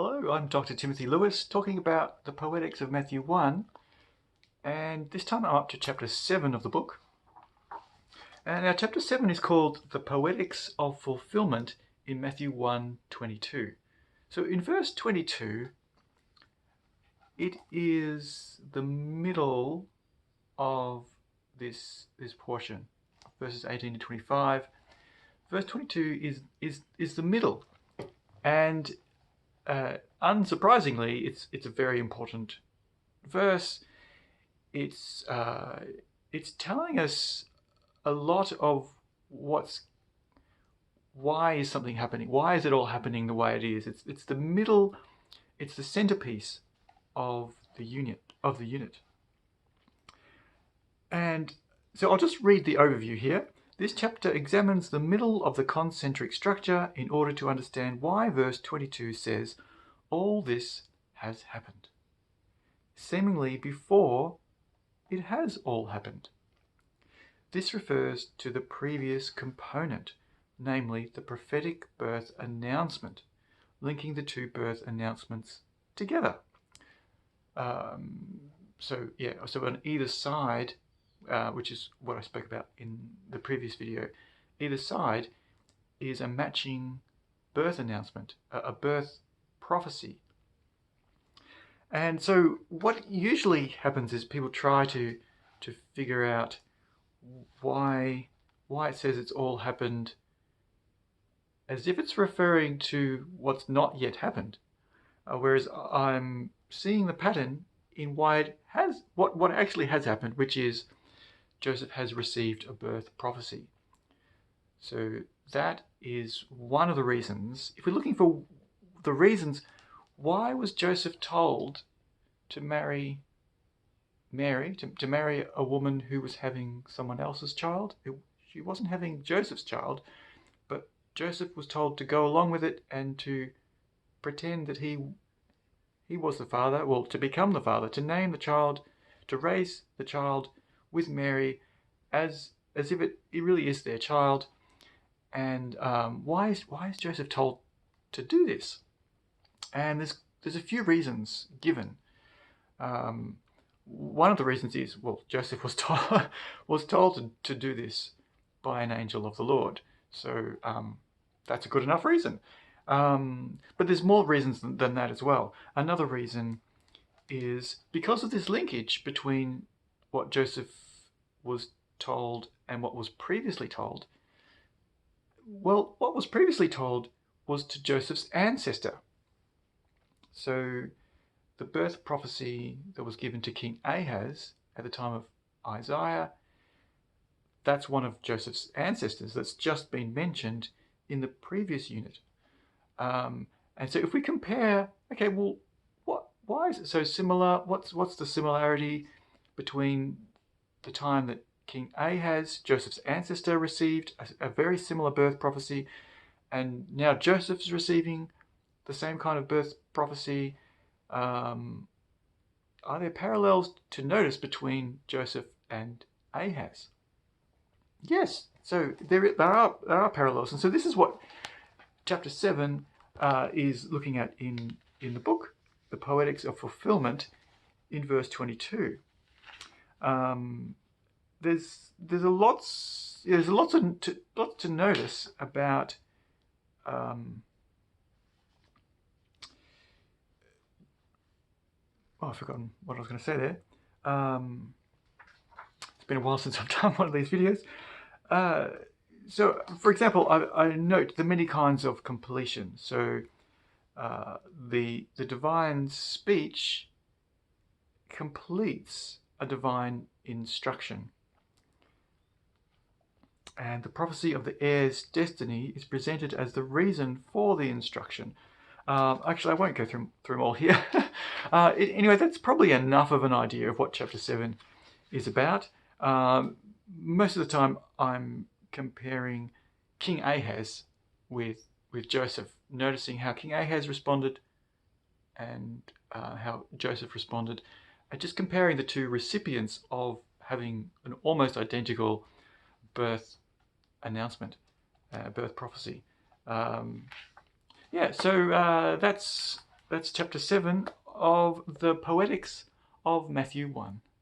Hello, I'm Dr. Timothy Lewis, talking about the Poetics of Matthew 1, and this time I'm up to chapter 7 of the book. And our chapter 7 is called The Poetics of Fulfillment in Matthew 1:22. So in verse 22, it is the middle of this portion, verses 18 to 25. Verse 22 is the middle, and unsurprisingly, it's a very important verse. It's telling us a lot of why is something happening? Why is it all happening the way it is? It's the middle. It's the centerpiece of the unit. And so I'll just read the overview here. This chapter examines the middle of the concentric structure in order to understand why verse 22 says, all this has happened, seemingly before it has all happened. This refers to the previous component, namely the prophetic birth announcement, linking the two birth announcements together. So on either side, which is what I spoke about in the previous video, either side is a matching birth announcement, a birth prophecy. And so what usually happens is people try to figure out why it says it's all happened, as if it's referring to what's not yet happened, whereas I'm seeing the pattern in what actually has happened, which is Joseph has received a birth prophecy. So that is one of the reasons. If we're looking for the reasons, why was Joseph told to marry Mary, to marry a woman who was having someone else's child? She wasn't having Joseph's child, but Joseph was told to go along with it and to pretend that he was the father, well, to become the father, to name the child, to raise the child with Mary as if it really is their child. And why is Joseph told to do this? And there's a few reasons given. One of the reasons is, well, Joseph was told to do this by an angel of the Lord. So that's a good enough reason. But there's more reasons than that as well. Another reason is because of this linkage between what Joseph was told and what was previously told. Well, what was previously told was to Joseph's ancestor. So the birth prophecy that was given to King Ahaz at the time of Isaiah, that's one of Joseph's ancestors that's just been mentioned in the previous unit. And so if we compare, okay, well, why is it so similar? What's the similarity between the time that King Ahaz, Joseph's ancestor, received a very similar birth prophecy, and now Joseph's receiving the same kind of birth prophecy? Are there parallels to notice between Joseph and Ahaz? Yes, so there are parallels, and so this is what chapter 7 is looking at in the book, The Poetics of Fulfillment, in verse 22. There's a lot to notice about I've forgotten what I was going to say there. It's been a while since I've done one of these videos. So, for example, I note the many kinds of completion. So, the divine speech completes a divine instruction. And the prophecy of the heir's destiny is presented as the reason for the instruction. Actually, I won't go through them all here. Anyway, that's probably enough of an idea of what chapter 7 is about. Most of the time, I'm comparing King Ahaz with Joseph, noticing how King Ahaz responded and how Joseph responded, and just comparing the two recipients of having an almost identical birth announcement, birth prophecy. So that's That's chapter 7 of the Poetics of Matthew 1.